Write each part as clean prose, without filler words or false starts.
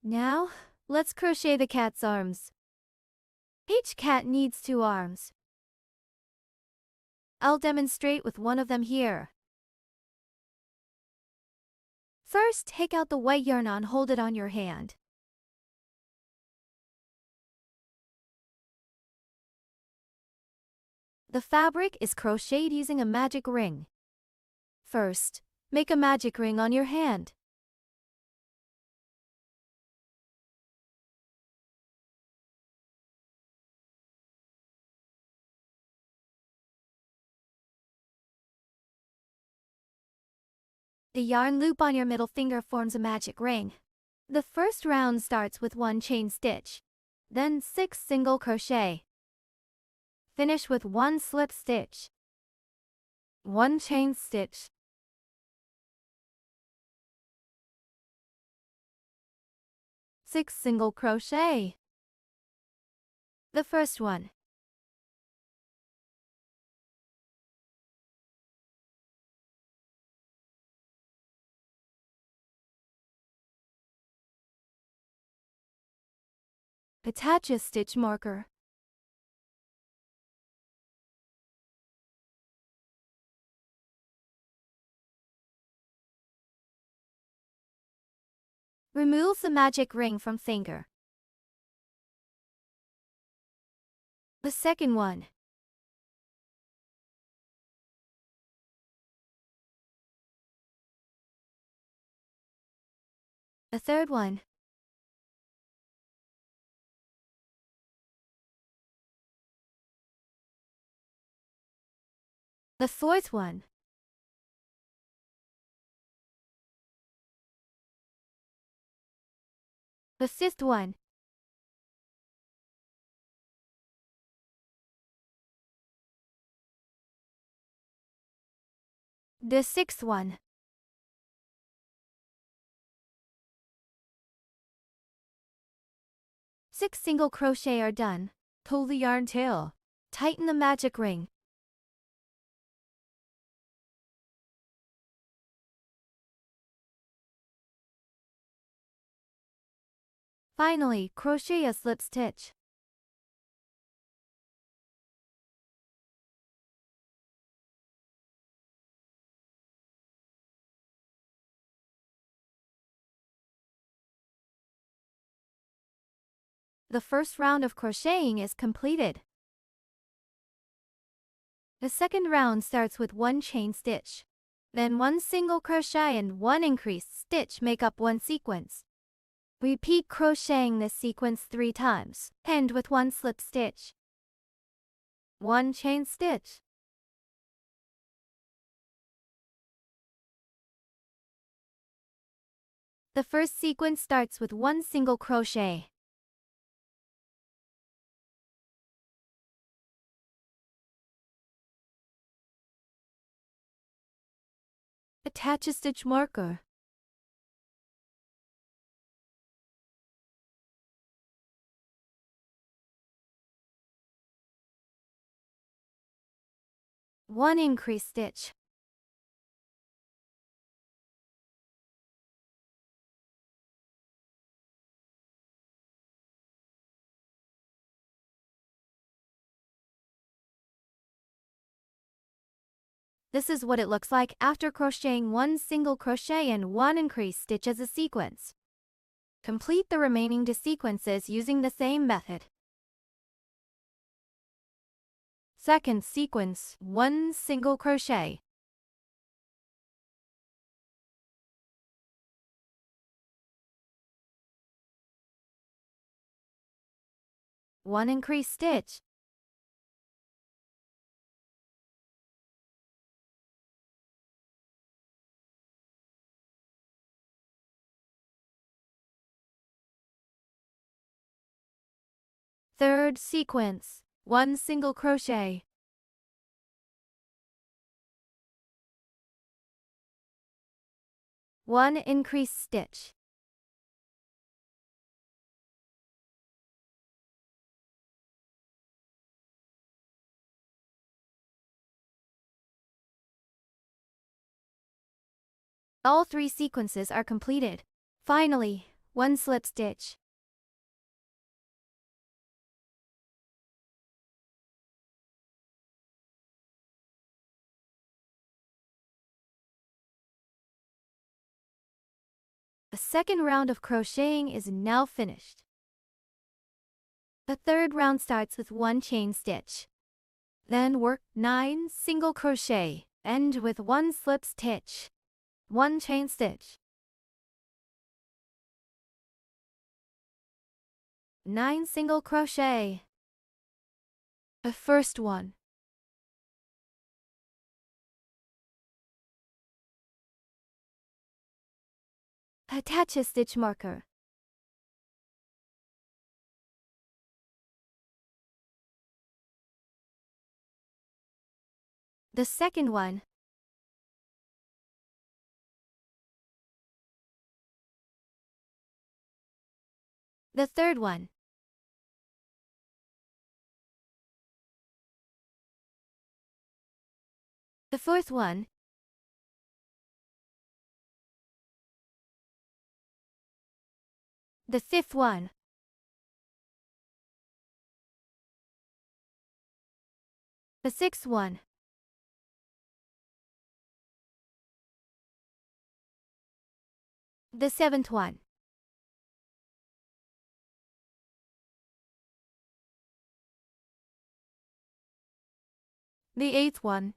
Now, let's crochet the cat's arms. Each cat needs 2 arms. I'll demonstrate with one of them here. First, take out the white yarn and hold it on your hand. The fabric is crocheted using a magic ring. First, make a magic ring on your hand. The yarn loop on your middle finger forms a magic ring. The first round starts with 1 chain stitch, then 6 single crochet. Finish with 1 slip stitch, 1 chain stitch, 6 single crochet. The first one. Attach a stitch marker. Remove the magic ring from finger. The second one. The third one. The fourth one. The fifth one. The sixth one. Six single crochet are done. Pull the yarn tail. Tighten the magic ring. Finally, crochet a slip stitch. The first round of crocheting is completed. The second round starts with 1 chain stitch. Then 1 single crochet and 1 increased stitch make up 1 sequence. Repeat crocheting this sequence 3 times. End with 1 slip stitch, 1 chain stitch. The first sequence starts with 1 single crochet. Attach a stitch marker. One increased stitch. This is what it looks like after crocheting 1 single crochet and 1 increased stitch as a sequence. Complete the remaining 2 sequences using the same method. Second sequence, 1 single crochet. One increased stitch. Third sequence, 1 single crochet. One increased stitch. All 3 sequences are completed. Finally, 1 slip stitch. The second round of crocheting is now finished. The third round starts with 1 chain stitch. Then work 9 single crochet, end with 1 slip stitch, 1 chain stitch. 9 single crochet. The first one. Attach a stitch marker. The second one. The third one. The fourth one. The fifth one. The sixth one. The seventh one. The eighth one.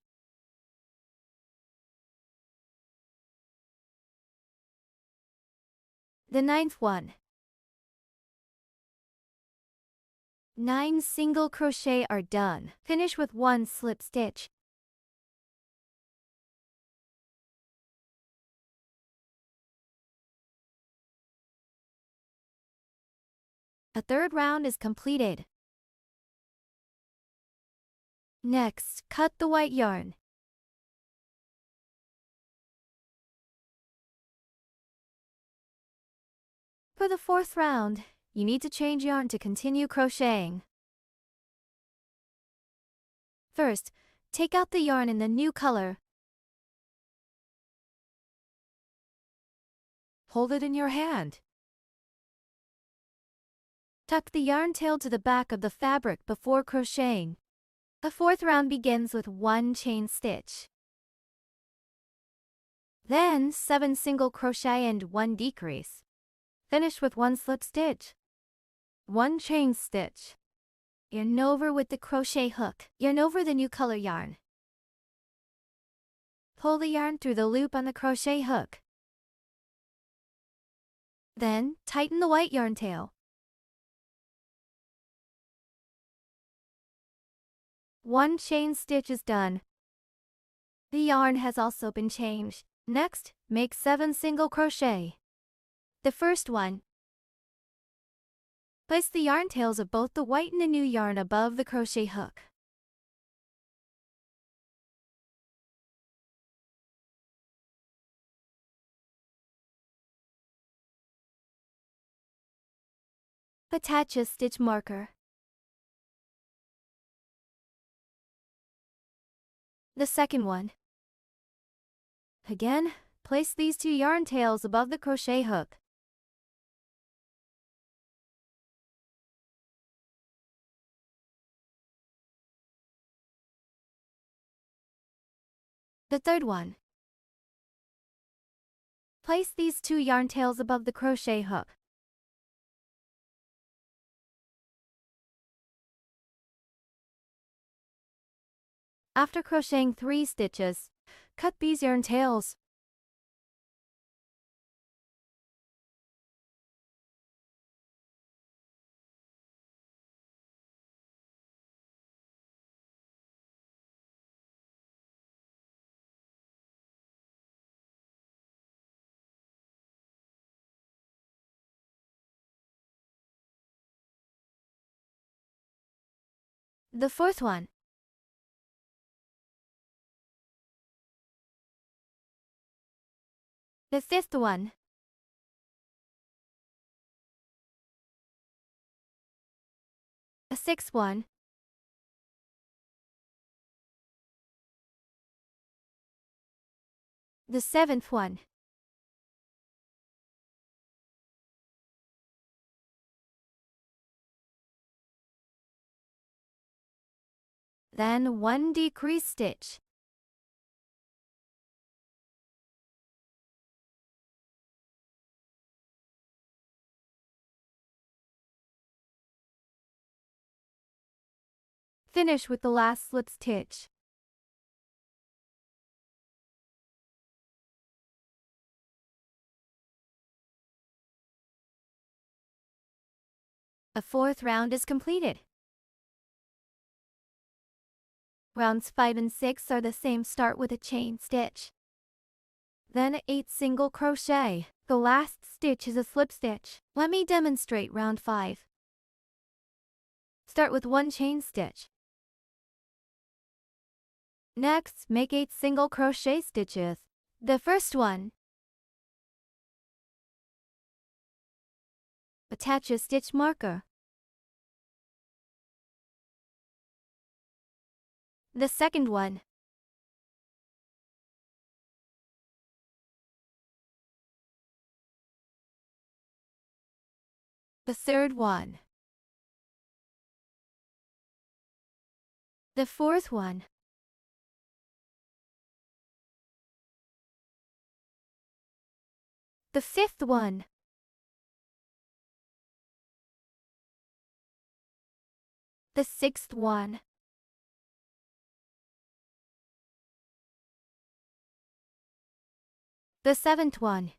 The ninth one. 9 single crochet are done. Finish with 1 slip stitch. A third round is completed. Next, cut the white yarn. For the fourth round, you need to change yarn to continue crocheting. First, take out the yarn in the new color. Hold it in your hand. Tuck the yarn tail to the back of the fabric before crocheting. The fourth round begins with 1 chain stitch. Then 7 single crochet and 1 decrease. Finish with 1 slip stitch. 1 chain stitch. Yarn over with the crochet hook. Yarn over the new color yarn. Pull the yarn through the loop on the crochet hook. Then, tighten the white yarn tail. 1 chain stitch is done. The yarn has also been changed. Next, make 7 single crochet. The first one. Place the yarn tails of both the white and the new yarn above the crochet hook. Attach a stitch marker. The second one. Again, place these 2 yarn tails above the crochet hook. The third one. Place these 2 yarn tails above the crochet hook. After crocheting 3 stitches, cut these yarn tails. The fourth one. The fifth one. The sixth one. The seventh one. then 1 decrease stitch. Finish with the last slip stitch. A fourth round is completed. Rounds 5 and 6 are the same. Start with a chain stitch. Then 8 single crochet. The last stitch is a slip stitch. Let me demonstrate round 5. Start with 1 chain stitch. Next, make 8 single crochet stitches. The first one. Attach a stitch marker. The second one. The third one. The fourth one. The fifth one. The sixth one. The seventh one.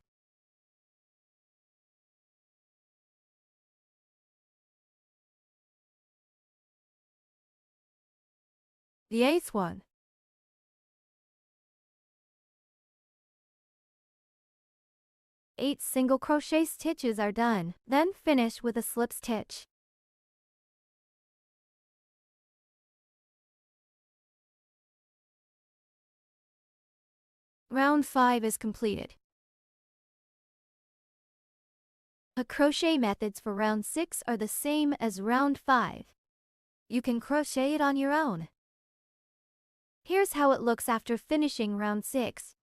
The eighth one. Eight single crochet stitches are done. Then finish with a slip stitch. Round 5 is completed. The crochet methods for round 6 are the same as round 5. You can crochet it on your own. Here's how it looks after finishing round 6.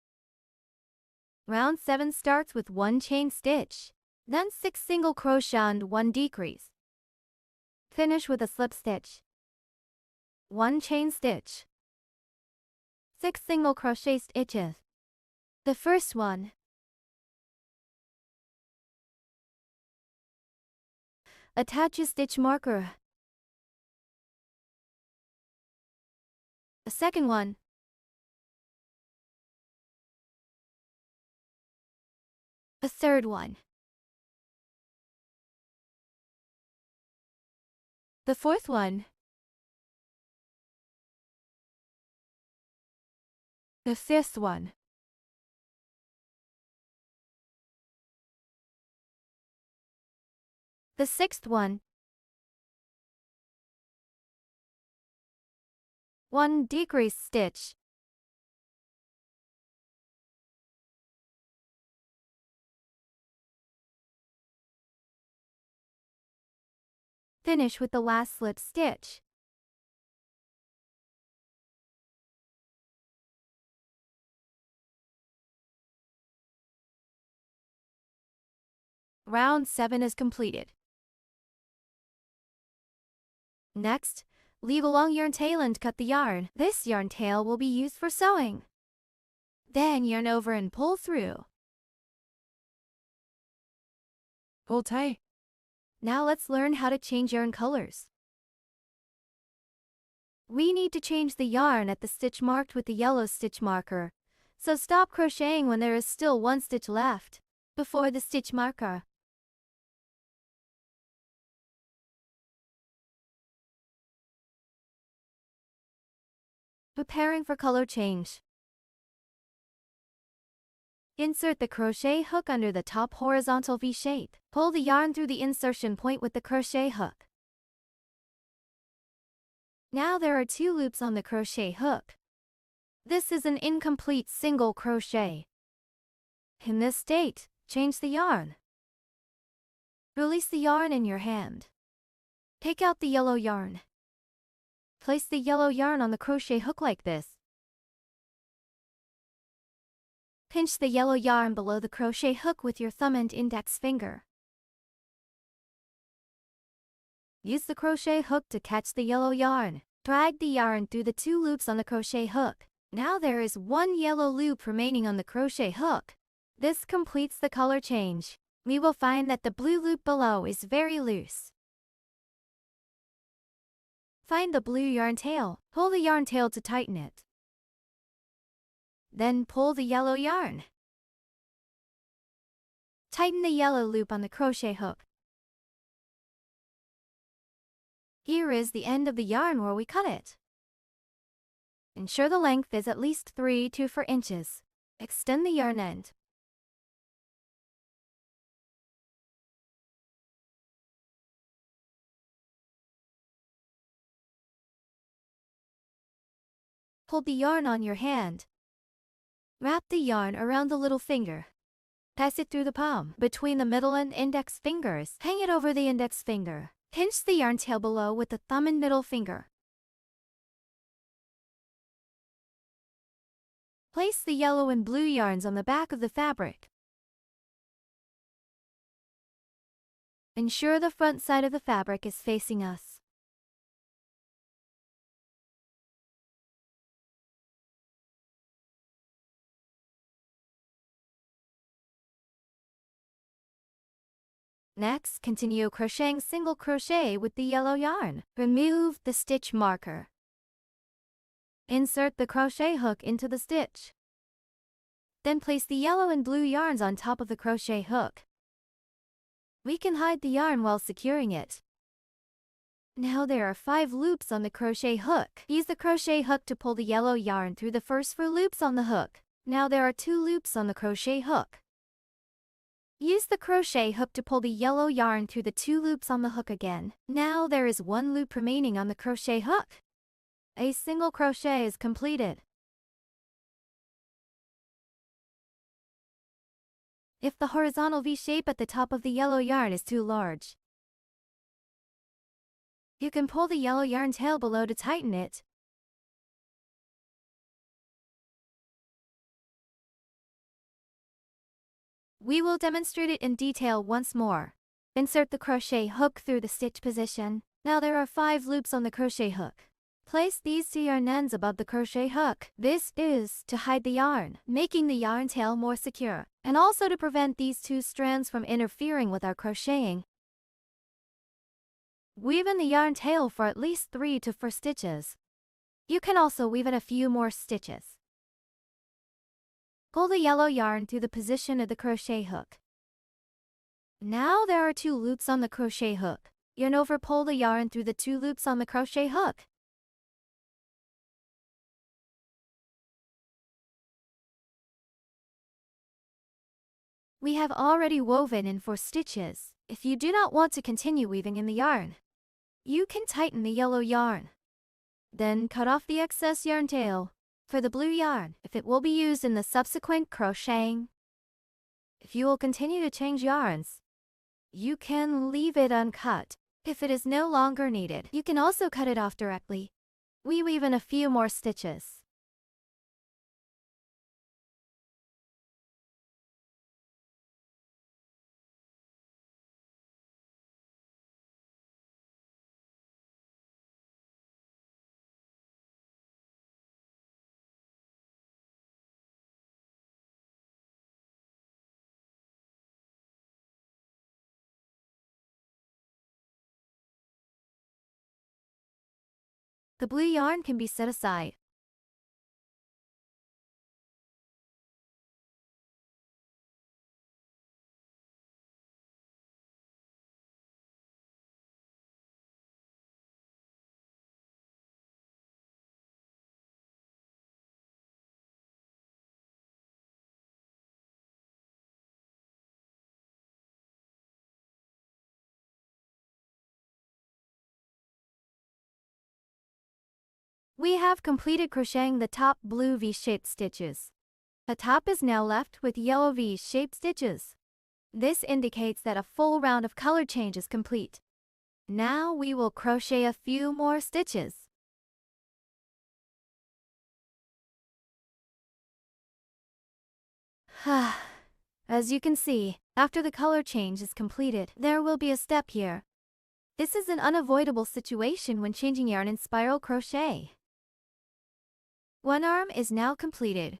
Round 7 starts with 1 chain stitch, then 6 single crochet and 1 decrease. Finish with a slip stitch. 1 chain stitch. 6 single crochet stitches. The first one. Attach a stitch marker. The second one. The third one. The fourth one. The fifth one. The sixth one. 1 decrease stitch. Finish with the last slip stitch. Round 7 is completed. Next, leave a long yarn tail and cut the yarn. This yarn tail will be used for sewing. Then yarn over and pull through. Pull tight. Now let's learn how to change yarn colors. We need to change the yarn at the stitch marked with the yellow stitch marker, so stop crocheting when there is still 1 stitch left, before the stitch marker. Preparing for color change. Insert the crochet hook under the top horizontal V shape. Pull the yarn through the insertion point with the crochet hook. Now there are 2 loops on the crochet hook. This is an incomplete single crochet. In this state, change the yarn. Release the yarn in your hand. Take out the yellow yarn. Place the yellow yarn on the crochet hook like this. Pinch the yellow yarn below the crochet hook with your thumb and index finger. Use the crochet hook to catch the yellow yarn. Drag the yarn through the 2 loops on the crochet hook. Now there is 1 yellow loop remaining on the crochet hook. This completes the color change. We will find that the blue loop below is very loose. Find the blue yarn tail. Pull the yarn tail to tighten it. Then pull the yellow yarn. Tighten the yellow loop on the crochet hook. Here is the end of the yarn where we cut it. Ensure the length is at least 3 to 4 inches. Extend the yarn end. Hold the yarn on your hand. Wrap the yarn around the little finger. Pass it through the palm, between the middle and index fingers. Hang it over the index finger. Pinch the yarn tail below with the thumb and middle finger. Place the yellow and blue yarns on the back of the fabric. Ensure the front side of the fabric is facing us. Next, continue crocheting single crochet with the yellow yarn. Remove the stitch marker. Insert the crochet hook into the stitch. Then place the yellow and blue yarns on top of the crochet hook. We can hide the yarn while securing it. Now there are 5 loops on the crochet hook. Use the crochet hook to pull the yellow yarn through the first 4 loops on the hook. Now there are 2 loops on the crochet hook. Use the crochet hook to pull the yellow yarn through the 2 loops on the hook again. Now there is 1 loop remaining on the crochet hook. A single crochet is completed. If the horizontal V shape at the top of the yellow yarn is too large, you can pull the yellow yarn tail below to tighten it. We will demonstrate it in detail once more. Insert the crochet hook through the stitch position. Now there are 5 loops on the crochet hook. Place these 2 yarn ends above the crochet hook. This is to hide the yarn, making the yarn tail more secure, and also to prevent these 2 strands from interfering with our crocheting. Weave in the yarn tail for at least 3 to 4 stitches. You can also weave in a few more stitches. Pull the yellow yarn through the position of the crochet hook. Now there are 2 loops on the crochet hook. Yarn over, pull the yarn through the 2 loops on the crochet hook. We have already woven in 4 stitches. If you do not want to continue weaving in the yarn, you can tighten the yellow yarn. Then cut off the excess yarn tail. For the blue yarn, if it will be used in the subsequent crocheting. If you will continue to change yarns, you can leave it uncut. If it is no longer needed, you can also cut it off directly. We weave in a few more stitches. The blue yarn can be set aside. We have completed crocheting the top blue V-shaped stitches. The top is now left with yellow V-shaped stitches. This indicates that a full round of color change is complete. Now we will crochet a few more stitches. As you can see, after the color change is completed, there will be a step here. This is an unavoidable situation when changing yarn in spiral crochet. One arm is now completed.